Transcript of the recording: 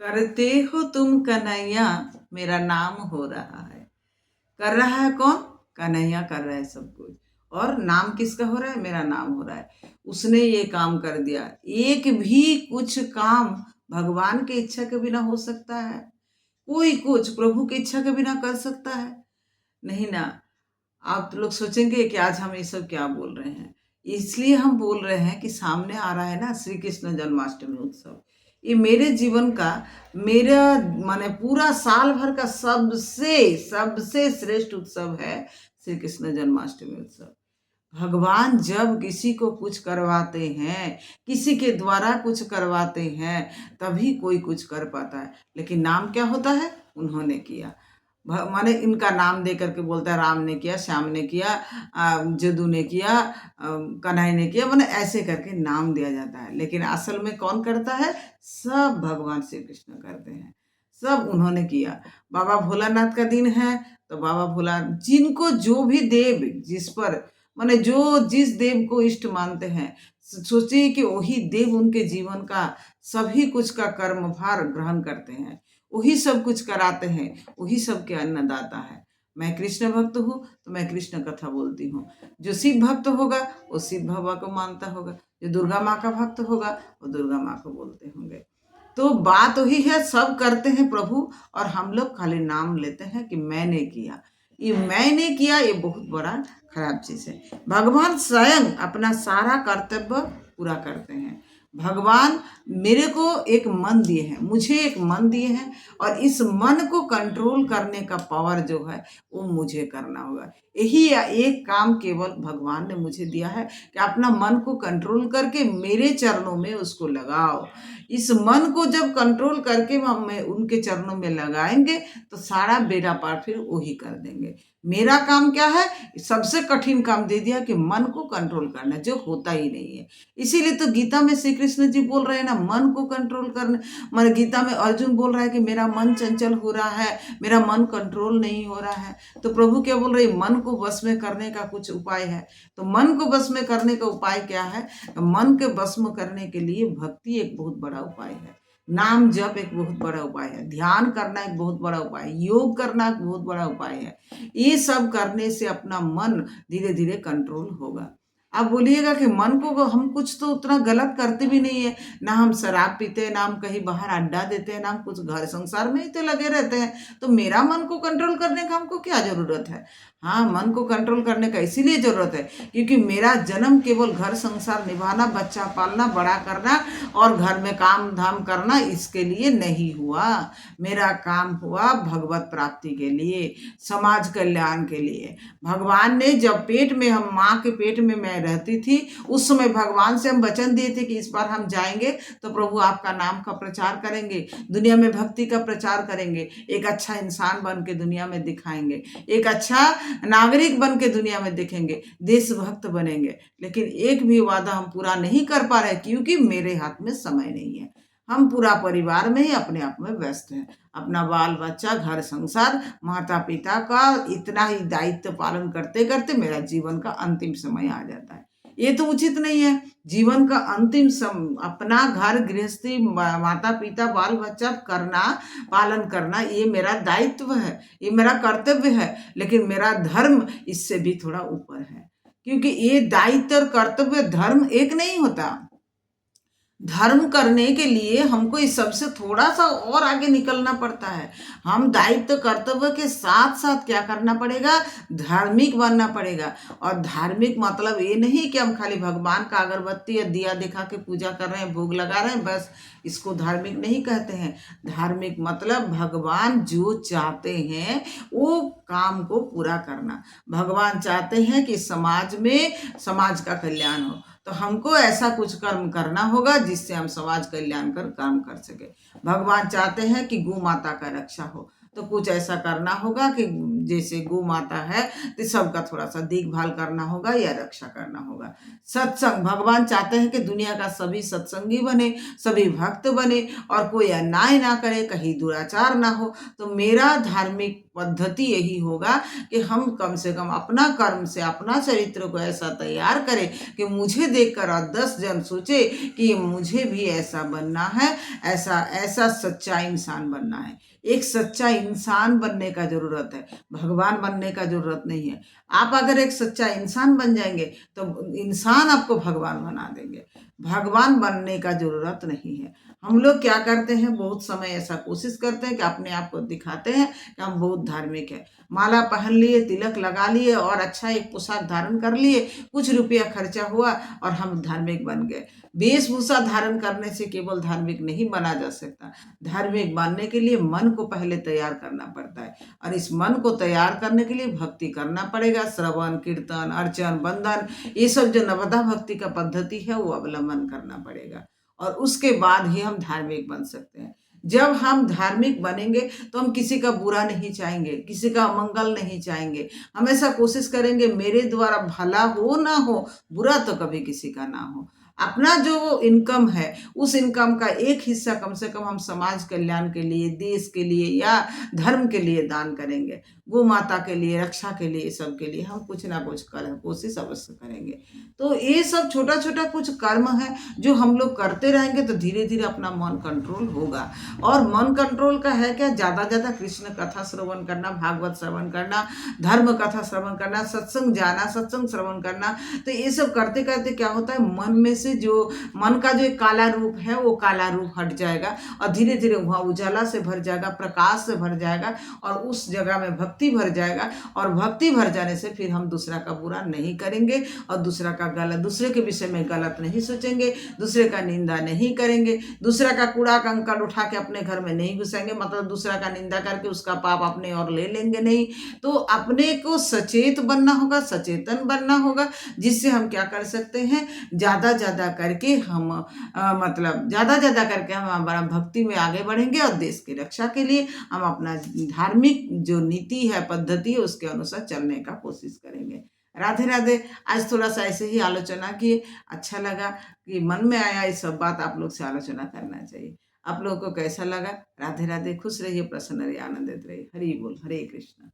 करते हो तुम कन्हैया, मेरा नाम हो रहा है। कर रहा है कौन? कन्हैया कर रहा है सब कुछ। और नाम किसका हो रहा है? मेरा नाम हो रहा है। उसने ये काम कर दिया। एक भी कुछ काम भगवान की इच्छा के बिना हो सकता है? कोई कुछ प्रभु की इच्छा के बिना कर सकता है? नहीं ना। आप लोग सोचेंगे कि आज हम ये सब क्या बोल रहे हैं। इसलिए हम बोल रहे हैं कि सामने आ रहा है ना श्री कृष्ण जन्माष्टमी उत्सव। ये मेरे जीवन का, मेरा माने पूरा साल भर का सबसे सबसे श्रेष्ठ उत्सव है श्री कृष्ण जन्माष्टमी उत्सव। भगवान जब किसी को कुछ करवाते हैं, किसी के द्वारा कुछ करवाते हैं, तभी कोई कुछ कर पाता है। लेकिन नाम क्या होता है? उन्होंने किया। माने इनका नाम दे करके बोलता है राम ने किया, श्याम ने किया, जदू ने किया, कन्हैया ने किया, माने ऐसे करके नाम दिया जाता है। लेकिन असल में कौन करता है? सब भगवान श्री कृष्ण करते हैं। सब उन्होंने किया। बाबा भोलानाथ का दिन है तो बाबा भोला, जिनको जो भी देव जिस पर माने जो जिस देव को इष्ट मानते हैं, सोचिए कि वही देव उनके जीवन का सभी कुछ का कर्मभार ग्रहण करते हैं, वही सब कुछ कराते हैं, वही सब के अन्नदाता है। मैं कृष्ण भक्त हूँ तो मैं कृष्ण कथा बोलती हूँ। जो शिव भक्त होगा वो शिव बाबा को मानता होगा, जो दुर्गा माँ का भक्त होगा वो दुर्गा माँ को बोलते होंगे। तो बात वही है, सब करते हैं प्रभु, और हम लोग खाली नाम लेते हैं कि मैंने किया। ये मैंने किया, ये बहुत बड़ा खराब चीज है। भगवान स्वयं अपना सारा कर्तव्य पूरा करते हैं। भगवान मेरे को एक मन दिए हैं, मुझे एक मन दिए हैं, और इस मन को कंट्रोल करने का पावर जो है वो मुझे करना होगा। यही एक काम केवल भगवान ने मुझे दिया है कि अपना मन को कंट्रोल करके मेरे चरणों में उसको लगाओ। इस मन को जब कंट्रोल करके हम उनके चरणों में लगाएंगे तो सारा बेड़ा पार फिर वही कर देंगे। मेरा काम क्या है? सबसे कठिन काम दे दिया कि मन को कंट्रोल करना, जो होता ही नहीं है। इसीलिए तो गीता में श्री कृष्ण जी बोल रहे हैं ना, मन को कंट्रोल करना। मन गीता में अर्जुन बोल रहा है कि मेरा मन चंचल हो रहा है, मेरा मन कंट्रोल नहीं हो रहा है। तो प्रभु क्या बोल रहे हैं? मन को बस में करने का कुछ उपाय है। तो मन को बस में करने का उपाय क्या है? मन के भस्म करने के लिए भक्ति एक बहुत बड़ा उपाय है, नाम जप एक बहुत बड़ा उपाय है, ध्यान करना एक बहुत बड़ा उपाय है, योग करना एक बहुत बड़ा उपाय है। ये सब करने से अपना मन धीरे धीरे कंट्रोल होगा। आप बोलिएगा कि मन को हम कुछ तो उतना गलत करते भी नहीं है, ना हम शराब पीते हैं, ना हम कहीं बाहर अड्डा देते हैं, ना हम कुछ घर संसार में ही तो लगे रहते हैं। तो मेरा मन को कंट्रोल करने का हमको क्या जरूरत है? हाँ, मन को कंट्रोल करने का इसीलिए जरूरत है क्योंकि मेरा जन्म केवल घर संसार निभाना, बच्चा पालना, बड़ा करना और घर में काम धाम करना, इसके लिए नहीं हुआ। मेरा काम हुआ भगवत प्राप्ति के लिए, समाज कल्याण के लिए। भगवान ने जब पेट में, हम माँ के पेट में मैं रहती थी, उस समय भगवान से हम वचन दिए थे कि इस बार हम जाएंगे तो प्रभु आपका नाम का प्रचार करेंगे, दुनिया में भक्ति का प्रचार करेंगे, एक अच्छा इंसान बन के दुनिया में दिखाएंगे, एक अच्छा नागरिक बन के दुनिया में दिखेंगे, देशभक्त बनेंगे। लेकिन एक भी वादा हम पूरा नहीं कर पा रहे क्योंकि मेरे हाथ में समय नहीं है। हम पूरा परिवार में ही अपने आप में व्यस्त हैं, अपना बाल बच्चा, घर संसार, माता पिता का इतना ही दायित्व पालन करते करते मेरा जीवन का अंतिम समय आ जाता है। ये तो उचित नहीं है। जीवन का अंतिम अपना घर गृहस्थी, माता पिता, बाल बच्चा करना, पालन करना, ये मेरा दायित्व है, ये मेरा कर्तव्य है। लेकिन मेरा धर्म इससे भी थोड़ा ऊपर है, क्योंकि ये दायित्व और कर्तव्य, धर्म एक नहीं होता। धर्म करने के लिए हमको इस सबसे थोड़ा सा और आगे निकलना पड़ता है। हम दायित्व कर्तव्य के साथ साथ क्या करना पड़ेगा? धार्मिक बनना पड़ेगा। और धार्मिक मतलब ये नहीं कि हम खाली भगवान का अगरबत्ती या दिया दिखा के पूजा कर रहे हैं, भोग लगा रहे हैं, बस इसको धार्मिक नहीं कहते हैं। धार्मिक मतलब भगवान जो चाहते हैं वो काम को पूरा करना। भगवान चाहते हैं कि समाज में समाज का कल्याण हो, तो हमको ऐसा कुछ कर्म करना होगा जिससे हम समाज कल्याण कर काम कर सके। भगवान चाहते हैं कि गौ माता का रक्षा हो, तो कुछ ऐसा करना होगा कि जैसे गौ माता है तो सबका थोड़ा सा देखभाल करना होगा या रक्षा करना होगा। सत्संग, भगवान चाहते हैं कि दुनिया का सभी सत्संगी बने, सभी भक्त बने और कोई अन्याय ना करे, कहीं दुराचार ना हो। तो मेरा धार्मिक पद्धति यही होगा कि हम कम से कम अपना कर्म से अपना चरित्र को ऐसा तैयार करें कि मुझे देखकर और 10 जन सोचे कि मुझे भी ऐसा बनना है, ऐसा ऐसा सच्चा इंसान बनना है। एक सच्चा इंसान बनने का जरूरत है, भगवान बनने का जरूरत नहीं है। आप अगर एक सच्चा इंसान बन जाएंगे तो इंसान आपको भगवान बना देंगे, भगवान बनने का जरूरत नहीं है। हम लोग क्या करते हैं, बहुत समय ऐसा कोशिश करते हैं कि अपने आप को दिखाते हैं कि हम बहुत धार्मिक है, माला पहन लिए, तिलक लगा लिए और अच्छा एक पोशाक धारण कर लिए, कुछ रुपया खर्चा हुआ और हम धार्मिक बन गए। वेशभूषा धारण करने से केवल धार्मिक नहीं बना जा सकता। धार्मिक बनने के लिए मन को पहले तैयार करना पड़ता है और इस मन को तैयार करने के लिए भक्ति करना पड़ेगा। श्रवण, कीर्तन, अर्चन, बंदन, ये सब जो नवदा भक्ति का पद्धति है वो अवलंबन करना पड़ेगा और उसके बाद ही हम धार्मिक बन सकते हैं। जब हम धार्मिक बनेंगे तो हम किसी का बुरा नहीं चाहेंगे, किसी का अमंगल नहीं चाहेंगे। हमेशा कोशिश करेंगे मेरे द्वारा भला हो ना हो, बुरा तो कभी किसी का ना हो। अपना जो इनकम है उस इनकम का एक हिस्सा कम से कम हम समाज कल्याण के लिए, देश के लिए या धर्म के लिए दान करेंगे। गौ माता के लिए, रक्षा के लिए, सब के लिए हम कुछ ना कुछ करें, कोशिश अवश्य करेंगे। तो ये सब छोटा छोटा कुछ कर्म है जो हम लोग करते रहेंगे तो धीरे धीरे अपना मन कंट्रोल होगा। और मन कंट्रोल का है क्या, ज़्यादा ज़्यादा कृष्ण कथा श्रवण करना, भागवत श्रवण करना, धर्म कथा श्रवण करना, सत्संग जाना, सत्संग श्रवण करना। तो ये सब करते करते क्या होता है, मन में से जो मन का जो एक काला रूप है वो काला रूप हट जाएगा और धीरे धीरे वहाँ उजाला से भर जाएगा, प्रकाश से भर जाएगा और उस जगह में भक्ति भर जाएगा। और भक्ति भर जाने से फिर हम दूसरा का बुरा नहीं करेंगे और दूसरा का गलत, दूसरे के विषय में गलत नहीं सोचेंगे, दूसरे का निंदा नहीं करेंगे, दूसरा का कूड़ा कंकड़ उठा के अपने घर में नहीं घुसेंगे, मतलब दूसरा का निंदा करके उसका पाप अपने और ले लेंगे नहीं। तो अपने को सचेत बनना होगा, सचेतन बनना होगा, जिससे हम क्या कर सकते हैं, ज़्यादा ज़्यादा करके हम मतलब ज़्यादा ज़्यादा करके हम हमारा भक्ति में आगे बढ़ेंगे और देश की रक्षा के लिए हम अपना धार्मिक जो नीति है, पद्धति है, उसके अनुसार चलने का कोशिश करेंगे। राधे राधे। आज थोड़ा सा ऐसे ही आलोचना किए, अच्छा लगा कि मन में आया ये सब बात आप लोग से आलोचना करना चाहिए। आप लोगों को कैसा लगा? राधे राधे। खुश रहिए, प्रसन्न रहिए, आनंदित रहिए। हरि बोल, हरे कृष्ण।